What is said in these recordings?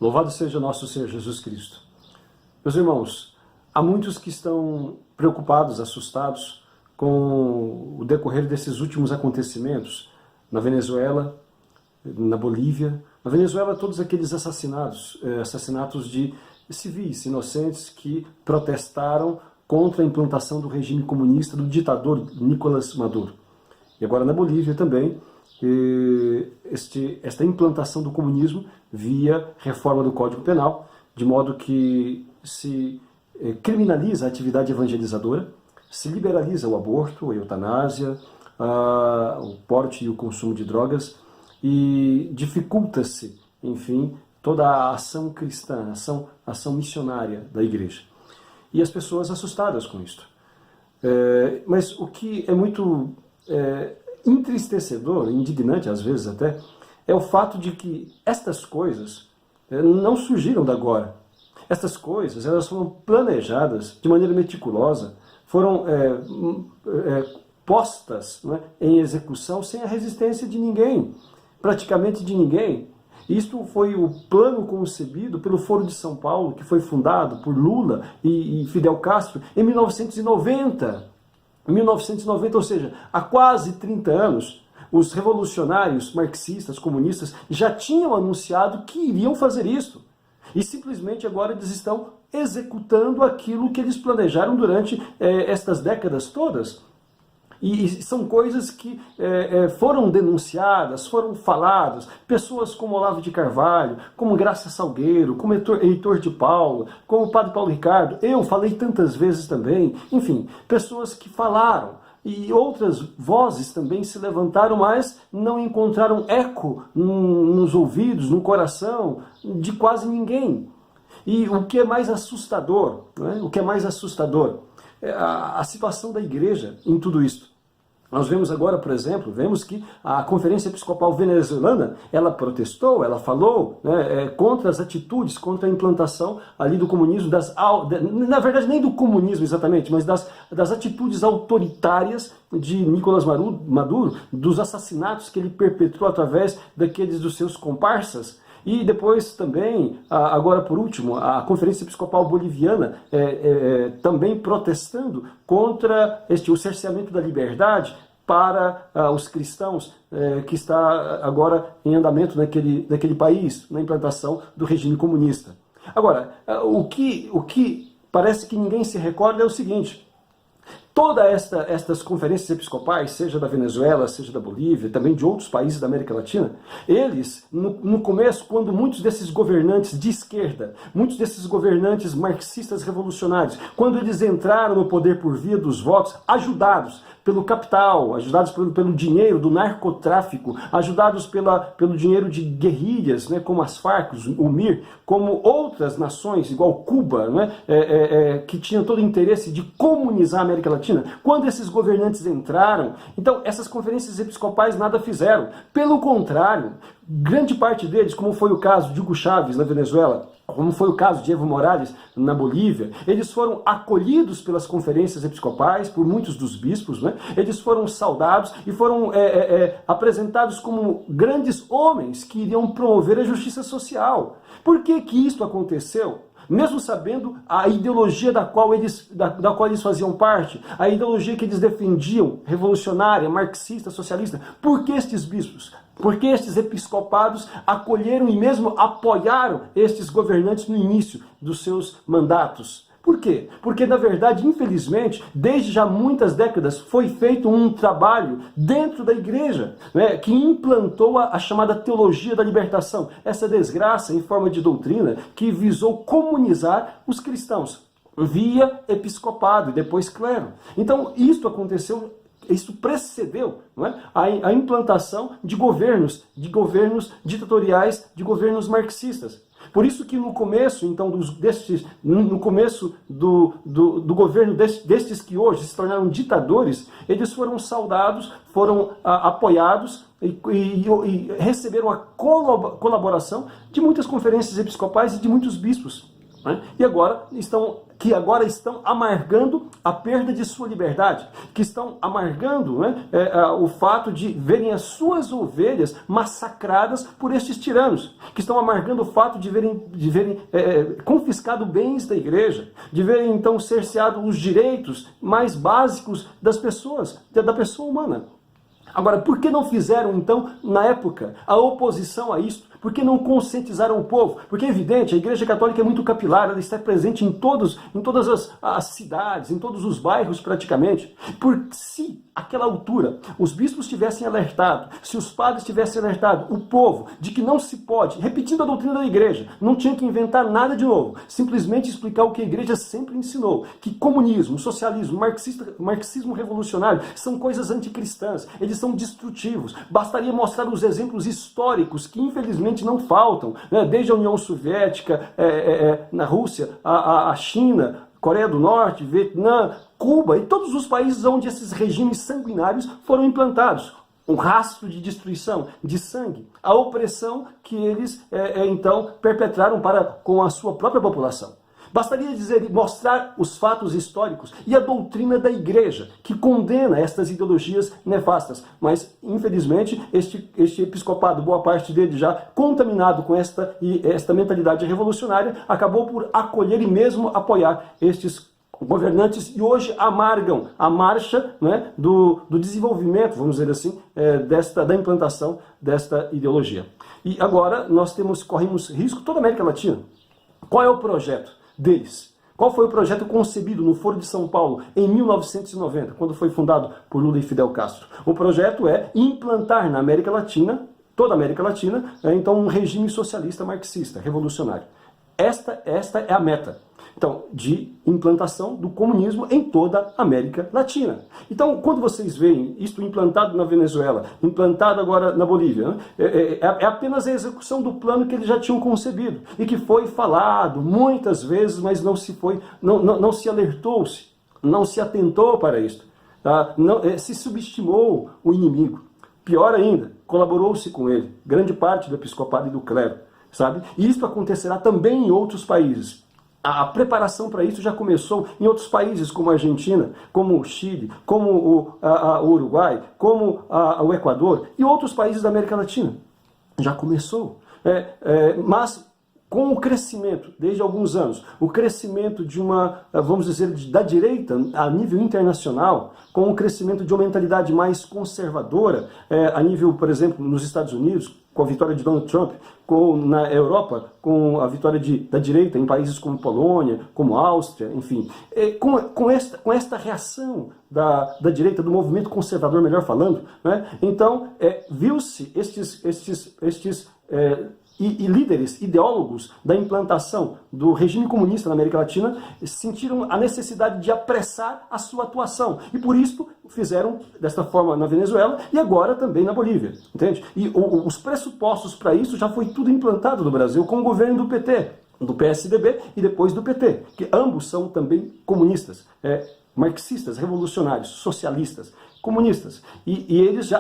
Louvado seja nosso Senhor Jesus Cristo. Meus irmãos, há muitos que estão preocupados, assustados com o decorrer desses últimos acontecimentos na Venezuela, na Bolívia. Na Venezuela, todos aqueles assassinatos de civis inocentes que protestaram contra a implantação do regime comunista do ditador Nicolás Maduro. E agora na Bolívia também, esta implantação do comunismo via reforma do Código Penal, de modo que se criminaliza a atividade evangelizadora, se liberaliza o aborto, a eutanásia, o porte e o consumo de drogas, e dificulta-se, enfim, toda a ação cristã, a ação missionária da igreja. E as pessoas assustadas com isto. Mas o que é muito entristecedor, indignante às vezes até, é o fato de que estas coisas não surgiram da agora. Estas coisas, elas foram planejadas de maneira meticulosa, foram postas, né, em execução sem a resistência de ninguém, praticamente de ninguém. Isto foi o plano concebido pelo Foro de São Paulo, que foi fundado por Lula e Fidel Castro em 1990. Em 1990, ou seja, há quase 30 anos, os revolucionários marxistas, comunistas, já tinham anunciado que iriam fazer isso. E simplesmente agora eles estão executando aquilo que eles planejaram durante estas décadas todas. E são coisas que foram denunciadas, foram faladas. Pessoas como Olavo de Carvalho, como Graça Salgueiro, como Heitor de Paulo, como o Padre Paulo Ricardo. Eu falei tantas vezes também. Enfim, pessoas que falaram. E outras vozes também se levantaram, mas não encontraram eco nos ouvidos, no coração de quase ninguém. E o que é mais assustador, né? O que é mais assustador é a situação da igreja em tudo isto. Nós vemos agora, por exemplo, vemos que a Conferência Episcopal Venezuelana, ela protestou, ela falou, né, contra as atitudes, contra a implantação ali do comunismo, na verdade nem do comunismo exatamente, mas das atitudes autoritárias de Nicolás Maduro, dos assassinatos que ele perpetrou através dos seus comparsas. E depois também, agora por último, a Conferência Episcopal Boliviana também protestando contra o cerceamento da liberdade para os cristãos, que está agora em andamento naquele país, na implantação do regime comunista. Agora, o que parece que ninguém se recorda é o seguinte: todas estas conferências episcopais, seja da Venezuela, seja da Bolívia, também de outros países da América Latina, eles, no começo, quando muitos desses governantes de esquerda, muitos desses governantes marxistas revolucionários, quando eles entraram no poder por via dos votos, ajudados pelo capital, ajudados pelo dinheiro do narcotráfico, ajudados pelo dinheiro de guerrilhas, né, como as Farc, o MIR, como outras nações, igual Cuba, né, que tinham todo o interesse de comunizar a América Latina. Quando esses governantes entraram, então essas conferências episcopais nada fizeram. Pelo contrário, grande parte deles, como foi o caso de Hugo Chávez na Venezuela, como foi o caso de Evo Morales na Bolívia, eles foram acolhidos pelas conferências episcopais, por muitos dos bispos, né? Eles foram saudados e foram apresentados como grandes homens que iriam promover a justiça social. Por que que isso aconteceu? Mesmo sabendo a ideologia da qual eles faziam parte, a ideologia que eles defendiam, revolucionária, marxista, socialista, por que estes bispos? Porque estes episcopados acolheram e mesmo apoiaram estes governantes no início dos seus mandatos. Por quê? Porque, na verdade, infelizmente, desde já muitas décadas, foi feito um trabalho dentro da igreja, né, que implantou a chamada teologia da libertação, essa desgraça em forma de doutrina que visou comunizar os cristãos via episcopado e depois clero. Então, isso aconteceu. Isso precedeu, não é, a implantação de governos ditatoriais, de governos marxistas. Por isso que no começo, então, no começo do governo destes que hoje se tornaram ditadores, eles foram saudados, foram apoiados e receberam a colaboração de muitas conferências episcopais e de muitos bispos. né? Que agora estão amargando a perda de sua liberdade, que estão amargando, né, o fato de verem as suas ovelhas massacradas por estes tiranos, que estão amargando o fato de verem confiscado bens da igreja, de verem então cerceado os direitos mais básicos das pessoas, da pessoa humana. Agora, por que não fizeram, então, na época, a oposição a isso? Por que não conscientizaram o povo? Porque é evidente, a Igreja Católica é muito capilar, ela está presente em todas as cidades, em todos os bairros praticamente. Se àquela altura os bispos tivessem alertado, se os padres tivessem alertado o povo de que não se pode, repetindo a doutrina da Igreja, não tinha que inventar nada de novo, simplesmente explicar o que a Igreja sempre ensinou, que comunismo, socialismo, marxismo revolucionário são coisas anticristãs, eles são destrutivos. Bastaria mostrar os exemplos históricos que infelizmente não faltam, né? Desde a União Soviética, na Rússia, a China, Coreia do Norte, Vietnã, Cuba e todos os países onde esses regimes sanguinários foram implantados. Um rastro de destruição, de sangue, a opressão que eles então perpetraram com a sua própria população. Bastaria mostrar os fatos históricos e a doutrina da Igreja, que condena estas ideologias nefastas. Mas, infelizmente, este episcopado, boa parte dele já contaminado com esta mentalidade revolucionária, acabou por acolher e mesmo apoiar estes governantes e hoje amargam a marcha, né, do desenvolvimento, vamos dizer assim, da implantação desta ideologia. E agora nós corremos risco, toda a América Latina. Qual é o projeto deles? Qual foi o projeto concebido no Foro de São Paulo em 1990, quando foi fundado por Lula e Fidel Castro? O projeto é implantar na América Latina, toda a América Latina, então um regime socialista marxista, revolucionário. Esta é a meta. Então, de implantação do comunismo em toda a América Latina. Então, quando vocês veem isto implantado na Venezuela, implantado agora na Bolívia, né, é apenas a execução do plano que eles já tinham concebido e que foi falado muitas vezes, mas não se alertou-se, não se atentou para isto. Tá? Se subestimou o inimigo. Pior ainda, colaborou-se com ele, grande parte do episcopado e do clero. Sabe? E isso acontecerá também em outros países. A preparação para isso já começou em outros países, como a Argentina, como o Chile, como o Uruguai, como o Equador e outros países da América Latina. Já começou. Mas com o crescimento, desde alguns anos, o crescimento de vamos dizer, da direita a nível internacional, com o crescimento de uma mentalidade mais conservadora, a nível, por exemplo, nos Estados Unidos, com a vitória de Donald Trump, na Europa, com a vitória da direita em países como Polônia, como Áustria, enfim. Com esta reação da direita, do movimento conservador, melhor falando, né? Então, viu-se estes líderes, ideólogos da implantação do regime comunista na América Latina sentiram a necessidade de apressar a sua atuação. E por isso fizeram desta forma na Venezuela e agora também na Bolívia. Entende? E os pressupostos para isso já foi tudo implantado no Brasil com o governo do PT, do PSDB e depois do PT, que ambos são também comunistas, marxistas, revolucionários, socialistas, comunistas. E eles já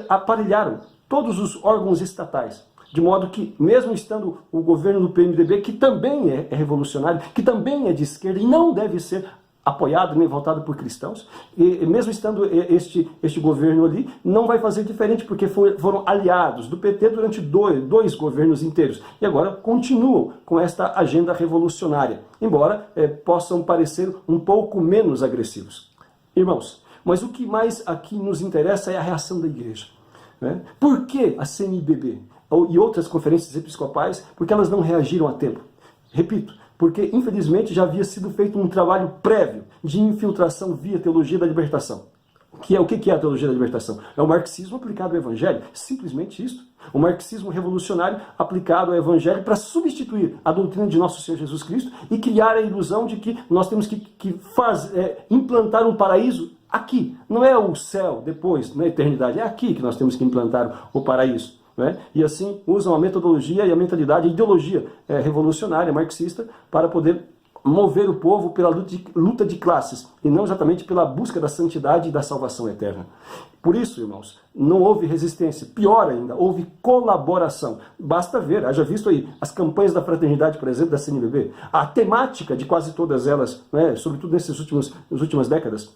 aparelharam todos os órgãos estatais. De modo que, mesmo estando o governo do PMDB, que também é revolucionário, que também é de esquerda e não deve ser apoiado nem votado por cristãos, e mesmo estando este governo ali, não vai fazer diferente, porque foram aliados do PT durante dois governos inteiros. E agora continuam com esta agenda revolucionária, embora possam parecer um pouco menos agressivos. Irmãos, mas o que mais aqui nos interessa é a reação da igreja. Né? Por que a CNBB e outras conferências episcopais, porque elas não reagiram a tempo? Repito, porque infelizmente já havia sido feito um trabalho prévio de infiltração via teologia da libertação. O que é a teologia da libertação? É o marxismo aplicado ao evangelho, simplesmente isso. O marxismo revolucionário aplicado ao evangelho para substituir a doutrina de nosso Senhor Jesus Cristo e criar a ilusão de que nós temos que implantar um paraíso aqui. Não é o céu depois, na eternidade, é aqui que nós temos que implantar o paraíso. Né? E assim usam a metodologia e a mentalidade, a ideologia revolucionária, marxista, para poder mover o povo pela luta de classes, e não exatamente pela busca da santidade e da salvação eterna. Por isso, irmãos, não houve resistência. Pior ainda, houve colaboração. Basta ver, haja visto aí, as campanhas da fraternidade, por exemplo, da CNBB, a temática de quase todas elas, né, sobretudo nas últimas décadas,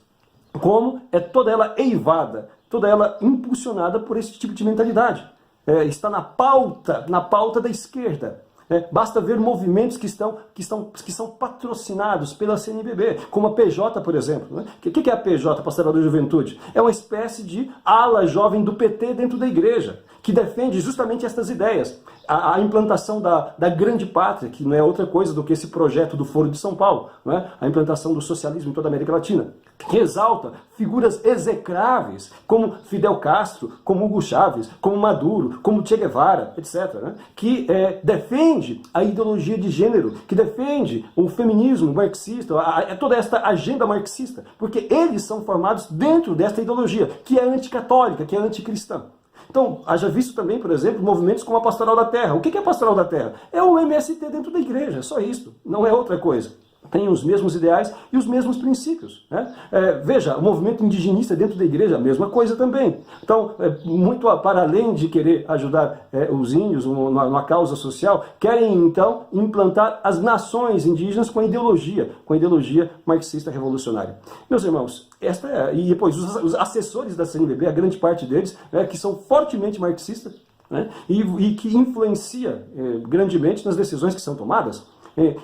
como é toda ela eivada, toda ela impulsionada por esse tipo de mentalidade. Está na pauta da esquerda. Basta ver movimentos que são patrocinados pela CNBB, como a PJ, por exemplo. Né? O que é a PJ, Pastoral da Juventude? É uma espécie de ala jovem do PT dentro da igreja, que defende justamente estas ideias. A implantação da grande pátria, que não é outra coisa do que esse projeto do Foro de São Paulo, não é? A implantação do socialismo em toda a América Latina, que exalta figuras execráveis, como Fidel Castro, como Hugo Chávez, como Maduro, como Che Guevara, etc., né? Que defende a ideologia de gênero, que defende o feminismo marxista, toda esta agenda marxista, porque eles são formados dentro desta ideologia, que é anticatólica, que é anticristã. Então, haja visto também, por exemplo, movimentos como a Pastoral da Terra. O que é a Pastoral da Terra? É o MST dentro da igreja, só isso, não é outra coisa. Tem os mesmos ideais e os mesmos princípios. Né? Veja, o movimento indigenista dentro da igreja, a mesma coisa também. Então, muito para além de querer ajudar os índios numa causa social, querem então implantar as nações indígenas com a ideologia marxista revolucionária. Meus irmãos, e depois os assessores da CNBB, a grande parte deles, que são fortemente marxistas, né? e que influencia grandemente nas decisões que são tomadas.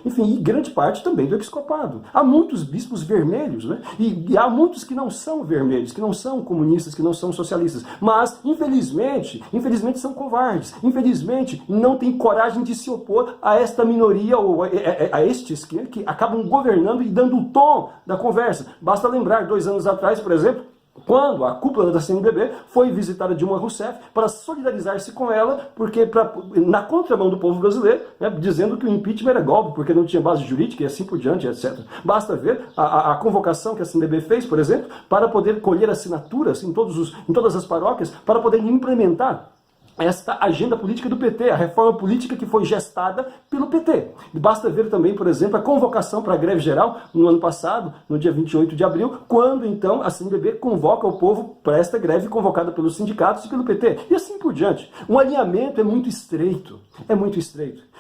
Enfim, e grande parte também do episcopado. Há muitos bispos vermelhos, né? E há muitos que não são vermelhos, que não são comunistas, que não são socialistas, mas, infelizmente são covardes, infelizmente não têm coragem de se opor a esta minoria, ou a estes que acabam governando e dando o tom da conversa. Basta lembrar, 2 anos atrás, por exemplo, quando a cúpula da CNBB foi visitar a Dilma Rousseff para solidarizar-se com ela, porque na contramão do povo brasileiro, né, dizendo que o impeachment era golpe, porque não tinha base jurídica e assim por diante, etc. Basta ver a convocação que a CNBB fez, por exemplo, para poder colher assinaturas em todas as paróquias, para poder implementar esta agenda política do PT, a reforma política que foi gestada pelo PT. Basta ver também, por exemplo, a convocação para a greve geral no ano passado, no dia 28 de abril, quando então a CNBB convoca o povo para esta greve convocada pelos sindicatos e pelo PT. E assim por diante. Um alinhamento é muito estreito.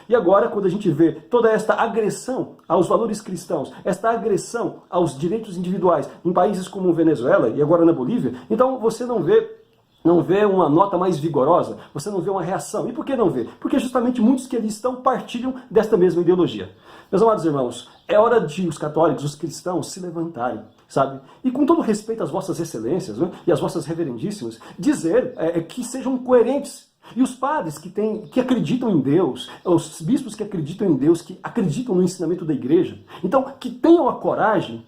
E agora, quando a gente vê toda esta agressão aos valores cristãos, esta agressão aos direitos individuais em países como Venezuela e agora na Bolívia, então você não vê uma nota mais vigorosa, você não vê uma reação. E por que não vê? Porque justamente muitos que ali estão partilham desta mesma ideologia. Meus amados irmãos, é hora de os católicos, os cristãos, se levantarem, sabe? E com todo respeito às vossas excelências, né, e às vossas reverendíssimas, dizer que sejam coerentes. E os padres que acreditam em Deus, os bispos que acreditam em Deus, que acreditam no ensinamento da igreja, então que tenham a coragem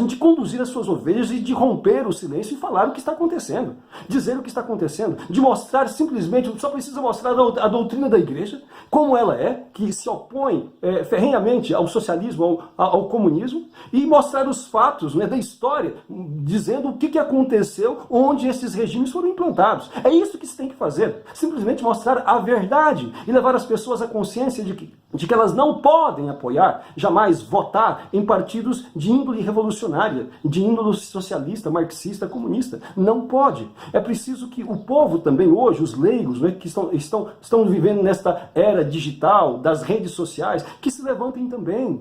de conduzir as suas ovelhas e de romper o silêncio e falar o que está acontecendo. Dizer o que está acontecendo. De mostrar simplesmente, só precisa mostrar a doutrina da igreja, como ela é, que se opõe ferrenhamente ao socialismo, ao comunismo, e mostrar os fatos, né, da história, dizendo o que aconteceu, onde esses regimes foram implantados. É isso que se tem que fazer. Simplesmente mostrar a verdade e levar as pessoas à consciência de que elas não podem apoiar, jamais votar em partidos de índole revolucionária, de índole socialista, marxista, comunista. Não pode. É preciso que o povo também hoje, os leigos, né, que estão vivendo nesta era digital, das redes sociais, que se levantem também,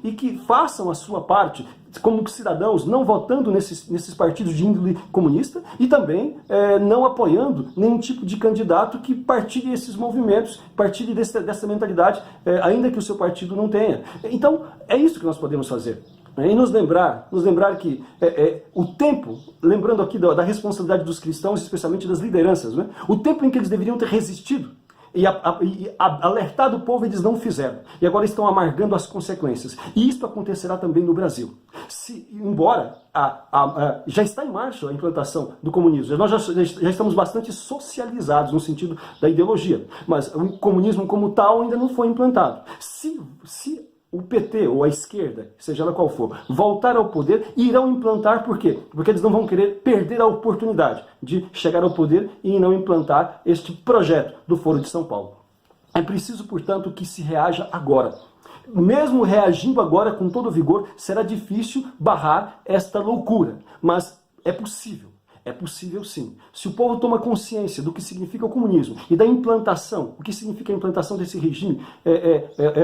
e que façam a sua parte, como cidadãos, não votando nesses partidos de índole comunista e também não apoiando nenhum tipo de candidato que partilhe esses movimentos, partilhe dessa mentalidade, ainda que o seu partido não tenha. Então, é isso que nós podemos fazer. E nos lembrar que o tempo, lembrando aqui da responsabilidade dos cristãos, especialmente das lideranças, né? O tempo em que eles deveriam ter resistido e alertado o povo, eles não fizeram. E agora estão amargando as consequências. E isso acontecerá também no Brasil. Embora já está em marcha a implantação do comunismo, nós já estamos bastante socializados no sentido da ideologia, mas o comunismo como tal ainda não foi implantado. Se o PT ou a esquerda, seja ela qual for, voltar ao poder, irão implantar, por quê? Porque eles não vão querer perder a oportunidade de chegar ao poder e não implantar este projeto do Foro de São Paulo. É preciso, portanto, que se reaja agora. Mesmo reagindo agora com todo vigor, será difícil barrar esta loucura, mas é possível. É possível sim. Se o povo toma consciência do que significa o comunismo e da implantação, o que significa a implantação desse regime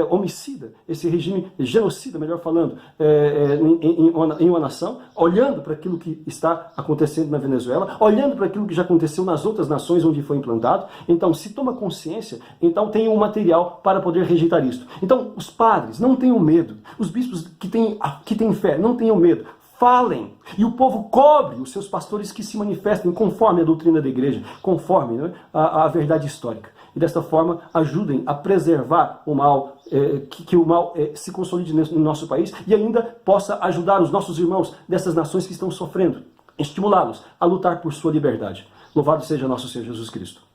homicida, esse regime genocida, melhor falando, em uma nação, olhando para aquilo que está acontecendo na Venezuela, olhando para aquilo que já aconteceu nas outras nações onde foi implantado, então se toma consciência, então tem um material para poder rejeitar isso. Então os padres não tenham medo, os bispos que têm fé não tenham medo, falem, e o povo cobre os seus pastores que se manifestem conforme a doutrina da igreja, conforme, né, a verdade histórica. E desta forma ajudem a preservar o mal, que o mal se consolide no nosso país e ainda possa ajudar os nossos irmãos dessas nações que estão sofrendo, estimulá-los a lutar por sua liberdade. Louvado seja nosso Senhor Jesus Cristo.